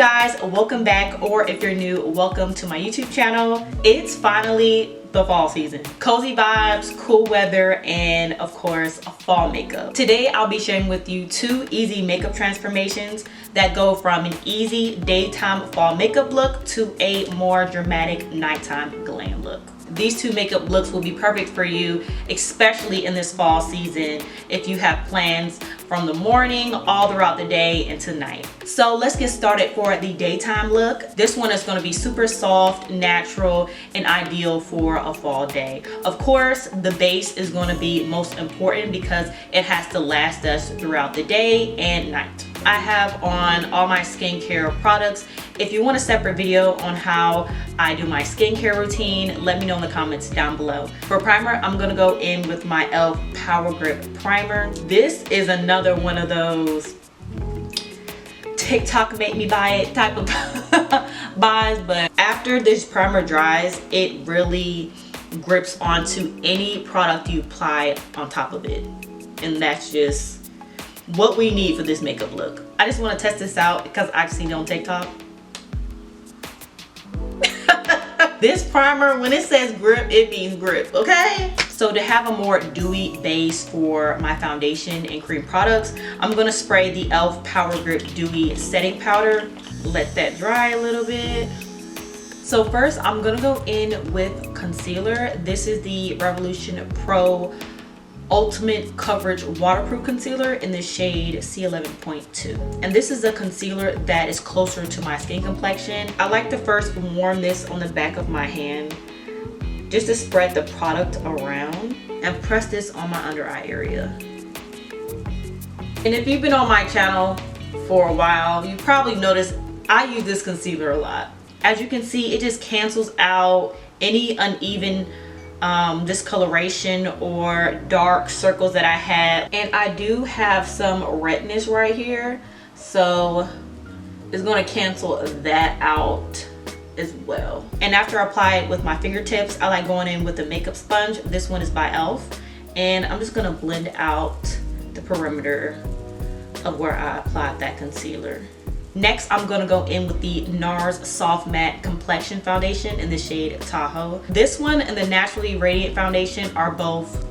guys, welcome back, or if you're new, welcome to my YouTube channel. It's finally the fall season. Cozy vibes, cool weather, and of course, fall makeup. Today, I'll be sharing with you 2 easy makeup transformations that go from an easy daytime fall makeup look to a more dramatic nighttime glam look. These 2 makeup looks will be perfect for you, especially in this fall season if you have plans from the morning all throughout the day into night. So let's get started for the daytime look. This one is going to be super soft, natural, and ideal for a fall day. Of course, the base is going to be most important because it has to last us throughout the day and night. I have on all my skincare products. If you want a separate video on how I do my skincare routine, let me know in the comments down below. For primer, I'm gonna go in with my e.l.f. Power Grip Primer. This is another one of those TikTok make me buy it type of buys, but after this primer dries, it really grips onto any product you apply on top of it. And that's just what we need for this makeup look. I just want to test this out because I've seen it on TikTok. This primer, when it says grip, it means grip, okay? So to have a more dewy base for my foundation and cream products, I'm gonna spray the e.l.f. Power Grip Dewy Setting Powder. Let that dry a little bit. So first, I'm gonna go in with concealer. This is the Revolution Pro Ultimate Coverage Waterproof Concealer in the shade C11.2. And this is a concealer that is closer to my skin complexion. I like to first warm this on the back of my hand just to spread the product around and press this on my under eye area. And if you've been on my channel for a while, you probably noticed I use this concealer a lot. As you can see, it just cancels out any uneven discoloration or dark circles that I had. And I do have some redness right here, so it's going to cancel that out as well. And after I apply it with my fingertips, I like going in with a makeup sponge. This one is by e.l.f. and I'm just going to blend out the perimeter of where I applied that concealer. Next, I'm gonna go in with the NARS Soft Matte Complexion Foundation in the shade Tahoe. This one and the Naturally Radiant Foundation are both,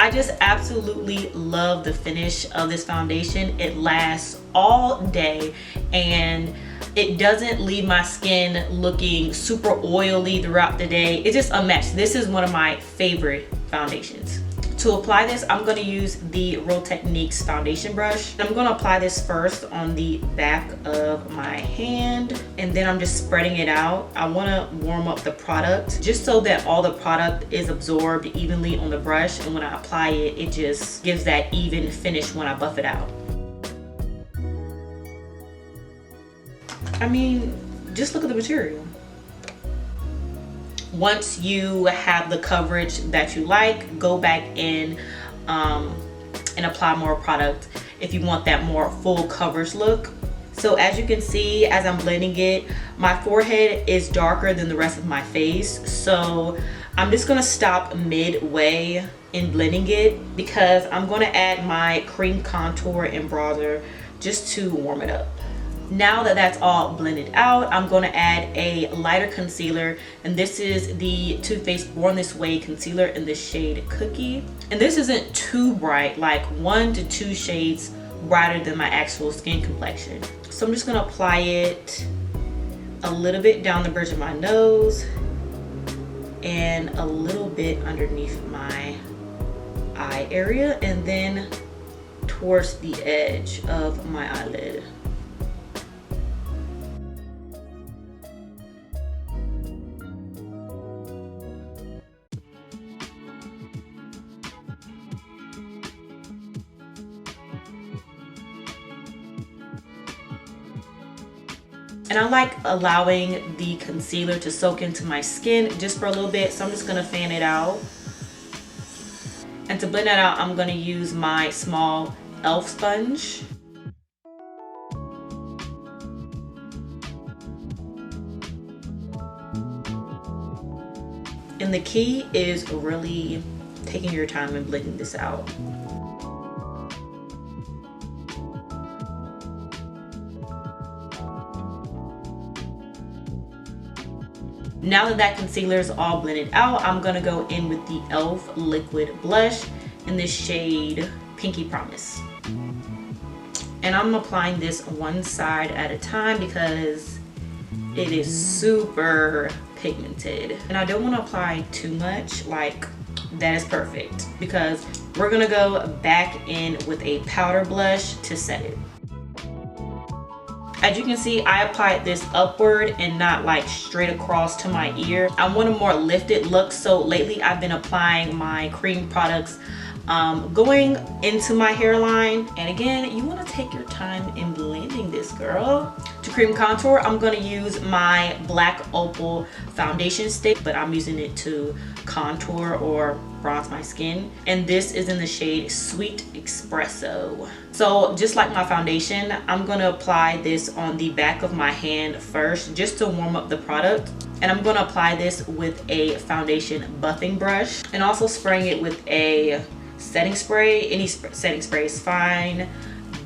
I just absolutely love the finish of this foundation. It lasts all day and it doesn't leave my skin looking super oily throughout the day. It's just a match. This is one of my favorite foundations. To apply this, I'm going to use the Real Techniques foundation brush. I'm going to apply this first on the back of my hand, and then I'm just spreading it out. I want to warm up the product just so that all the product is absorbed evenly on the brush, and when I apply it, it just gives that even finish when I buff it out. I mean, just look at the material. Once you have the coverage that you like, go back in and apply more product if you want that more full coverage look. So as you can see, as I'm blending it, my forehead is darker than the rest of my face. So I'm just gonna stop midway in blending it because I'm gonna add my cream contour and bronzer just to warm it up. Now that that's all blended out, I'm going to add a lighter concealer, and this is the Too Faced Born This Way concealer in the shade Cookie. And this isn't too bright, like 1 to 2 shades brighter than my actual skin complexion. So I'm just going to apply it a little bit down the bridge of my nose and a little bit underneath my eye area, and then towards the edge of my eyelid. And I like allowing the concealer to soak into my skin just for a little bit, so I'm just gonna fan it out. And to blend that out, I'm gonna use my small e.l.f. sponge. And the key is really taking your time and blending this out. Now that that concealer is all blended out, I'm gonna go in with the e.l.f. liquid blush in this shade Pinky Promise. And I'm applying this one side at a time because it is super pigmented. And I don't want to apply too much, like that is perfect, because we're gonna go back in with a powder blush to set it. As you can see, I applied this upward and not like straight across to my ear. I want a more lifted look, so lately I've been applying my cream products going into my hairline. And again, you want to take your time in blending this, girl. To cream contour, I'm going to use my Black Opal foundation stick, but I'm using it to contour or bronze my skin, and this is in the shade Sweet Espresso. So just like my foundation, I'm going to apply this on the back of my hand first just to warm up the product, and I'm going to apply this with a foundation buffing brush and also spraying it with a setting spray. Any setting spray is fine,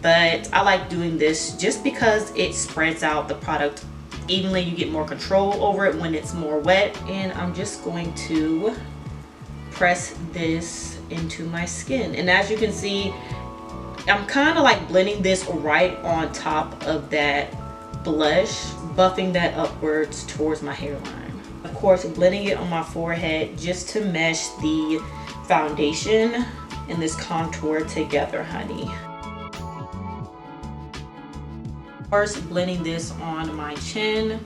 but I like doing this just because it spreads out the product evenly. You get more control over it when it's more wet. And I'm just going to press this into my skin, and as you can see, I'm kind of like blending this right on top of that blush, buffing that upwards towards my hairline. Of course, blending it on my forehead just to mesh the foundation and this contour together, honey. First, blending this on my chin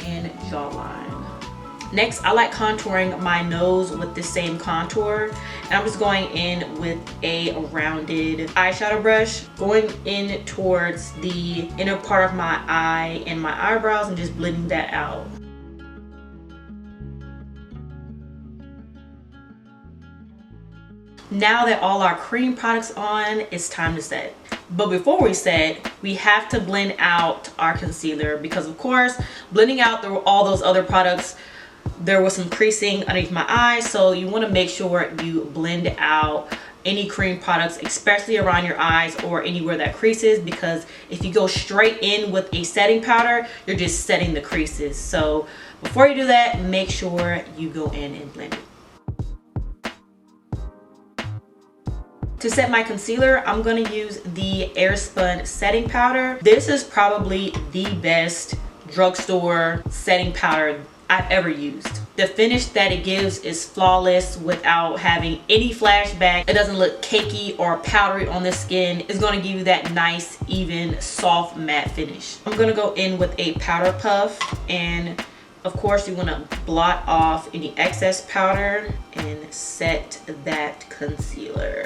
and jawline. Next, I like contouring my nose with the same contour, and I'm just going in with a rounded eyeshadow brush, going in towards the inner part of my eye and my eyebrows and just blending that out. Now that all our cream products on, it's time to set. But before we set, we have to blend out our concealer, because of course, blending out all those other products, there was some creasing underneath my eyes, so you want to make sure you blend out any cream products, especially around your eyes or anywhere that creases, because if you go straight in with a setting powder, you're just setting the creases. So before you do that, make sure you go in and blend it. To set my concealer, I'm going to use the Airspun setting powder. This is probably the best drugstore setting powder I've ever used. The finish that it gives is flawless without having any flashback. It doesn't look cakey or powdery on the skin. It's going to give you that nice, even, soft matte finish. I'm going to go in with a powder puff, and of course you want to blot off any excess powder and set that concealer.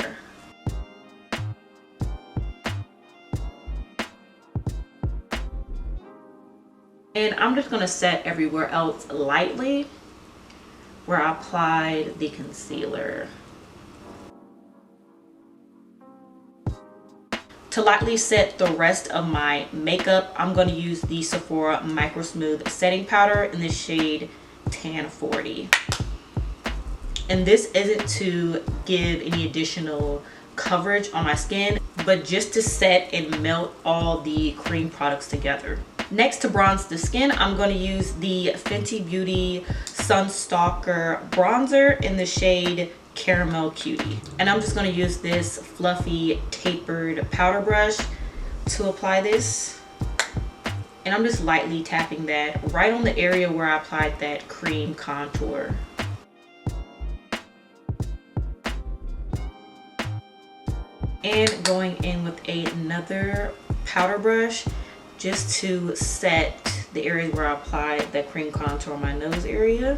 And I'm just going to set everywhere else lightly where I applied the concealer. To lightly set the rest of my makeup, I'm going to use the Sephora Micro Smooth setting powder in the shade Tan 40. And this isn't to give any additional coverage on my skin, but just to set and melt all the cream products together. Next, to bronze the skin, I'm going to use the Fenty Beauty Sunstalker bronzer in the shade Caramel Cutie. And I'm just going to use this fluffy tapered powder brush to apply this. And I'm just lightly tapping that right on the area where I applied that cream contour. And going in with another powder brush just to set the areas where I applied that cream contour on my nose area.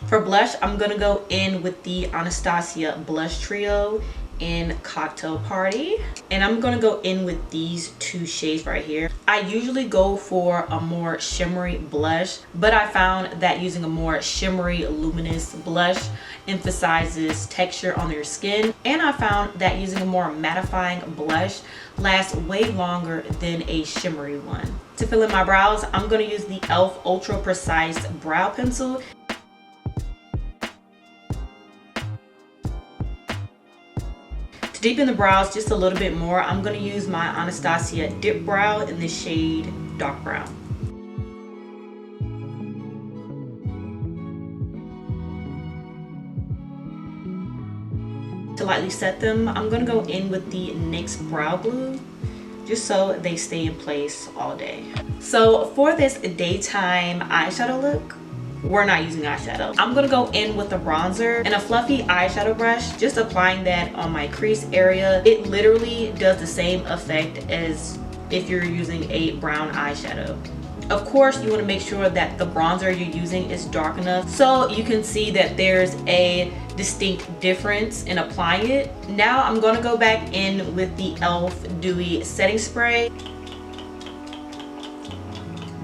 For blush, I'm gonna go in with the Anastasia Blush Trio in Cocktail Party. And I'm gonna go in with these two shades right here. I usually go for a more shimmery blush, but I found that using a more shimmery luminous blush emphasizes texture on your skin. And I found that using a more mattifying blush lasts way longer than a shimmery one. To fill in my brows, I'm gonna use the e.l.f. Ultra Precise Brow Pencil. To deepen the brows just a little bit more, I'm going to use my Anastasia Dip Brow in the shade Dark Brown. To lightly set them, I'm going to go in with the NYX Brow Glue, just so they stay in place all day. So for this daytime eyeshadow look, we're not using eyeshadow. I'm gonna go in with a bronzer and a fluffy eyeshadow brush, just applying that on my crease area. It literally does the same effect as if you're using a brown eyeshadow. Of course, you want to make sure that the bronzer you're using is dark enough so you can see that there's a distinct difference in applying it. Now I'm going to go back in with the e.l.f. Dewy Setting Spray.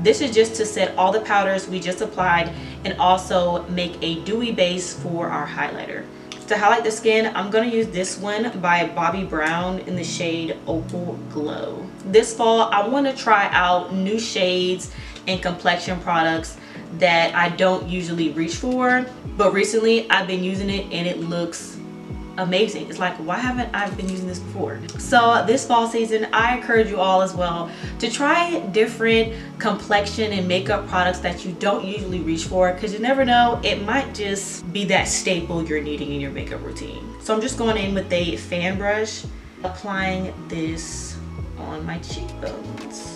This is just to set all the powders we just applied and also make a dewy base for our highlighter. To highlight the skin, I'm going to use this one by Bobbi Brown in the shade Opal Glow. This fall, I want to try out new shades and complexion products that I don't usually reach for, but recently I've been using it and it looks amazing. It's like, why haven't I been using this before? So this fall season, I encourage you all as well to try different complexion and makeup products that you don't usually reach for, because you never know, it might just be that staple you're needing in your makeup routine. So I'm just going in with a fan brush, applying this on my cheekbones.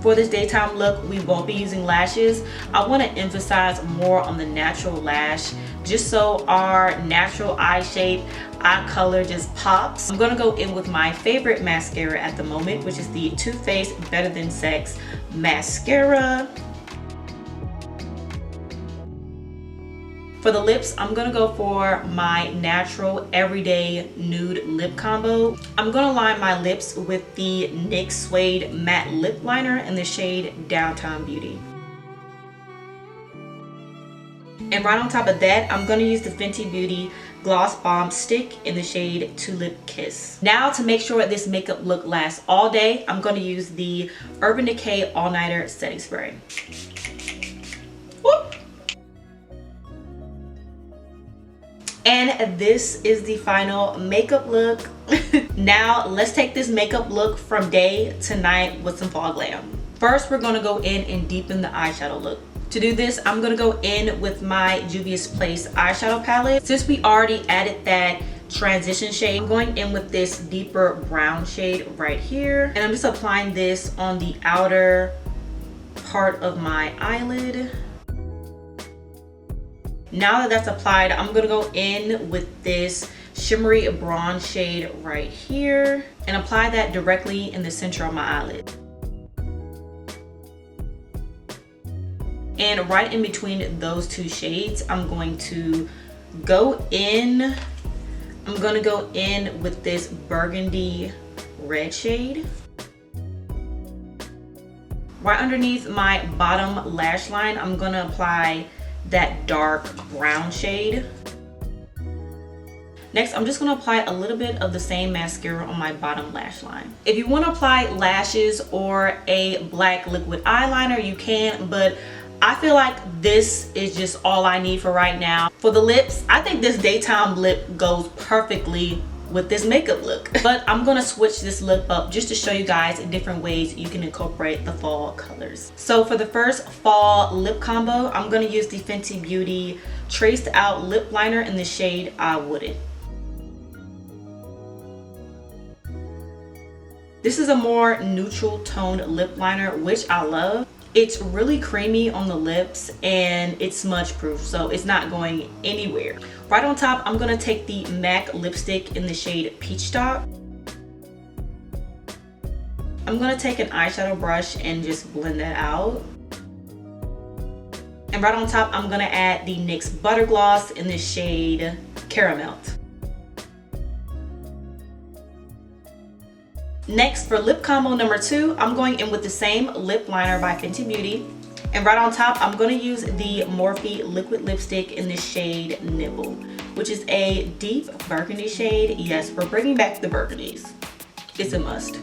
For this daytime look, we won't be using lashes. I want to emphasize more on the natural lash, just so our natural eye shape, eye color just pops. I'm going to go in with my favorite mascara at the moment, which is the Too Faced Better Than Sex mascara. For the lips, I'm going to go for my natural everyday nude lip combo. I'm going to line my lips with the NYX Suede Matte Lip Liner in the shade Downtown Beauty. And right on top of that, I'm going to use the Fenty Beauty Gloss Bomb Stick in the shade Tulip Kiss. Now, to make sure this makeup look lasts all day, I'm going to use the Urban Decay All Nighter Setting Spray. Whoop. And this is the final makeup look. Now, let's take this makeup look from day to night with some fall glam. First, we're going to go in and deepen the eyeshadow look. To do this, I'm going to go in with my Juvia's Place eyeshadow palette. Since we already added that transition shade, I'm going in with this deeper brown shade right here. And I'm just applying this on the outer part of my eyelid. Now that that's applied, I'm going to go in with this shimmery bronze shade right here and apply that directly in the center of my eyelid. And right in between those two shades, I'm going to go in. I'm going to go in with this burgundy red shade. Right underneath my bottom lash line, I'm going to apply that dark brown shade. Next, I'm just going to apply a little bit of the same mascara on my bottom lash line. If you want to apply lashes or a black liquid eyeliner, you can, but I feel like this is just all I need for right now. For the lips, I think this daytime lip goes perfectly with this makeup look. But I'm gonna switch this lip up just to show you guys different ways you can incorporate the fall colors. So for the first fall lip combo, I'm gonna use the Fenty Beauty Traced Out Lip Liner in the shade I Wouldn't. This is a more neutral toned lip liner, which I love. It's really creamy on the lips and it's smudge proof, so it's not going anywhere. Right on top, I'm gonna take the MAC lipstick in the shade Peach Top. I'm gonna take an eyeshadow brush and just blend that out. And right on top, I'm gonna add the NYX Butter Gloss in the shade Caramel. Next, for lip combo number 2, I'm going in with the same lip liner by Fenty Beauty. And right on top, I'm going to use the Morphe liquid lipstick in the shade Nibble, which is a deep burgundy shade. Yes, we're bringing back the burgundies. It's a must.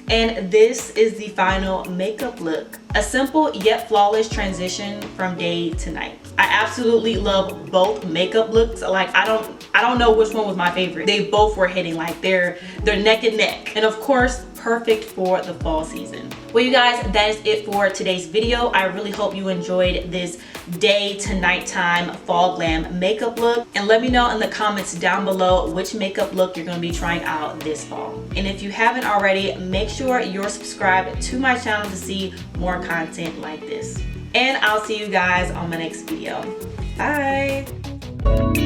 And this is the final makeup look. A simple yet flawless transition from day to night. I absolutely love both makeup looks. Like I don't know which one was my favorite. They both were hitting, like they're neck and neck. And of course, perfect for the fall season. Well, you guys, that is it for today's video. I really hope you enjoyed this day to nighttime fall glam makeup look. And let me know in the comments down below which makeup look you're gonna be trying out this fall. And if you haven't already, make sure you're subscribed to my channel to see more content like this. And I'll see you guys on my next video. Bye.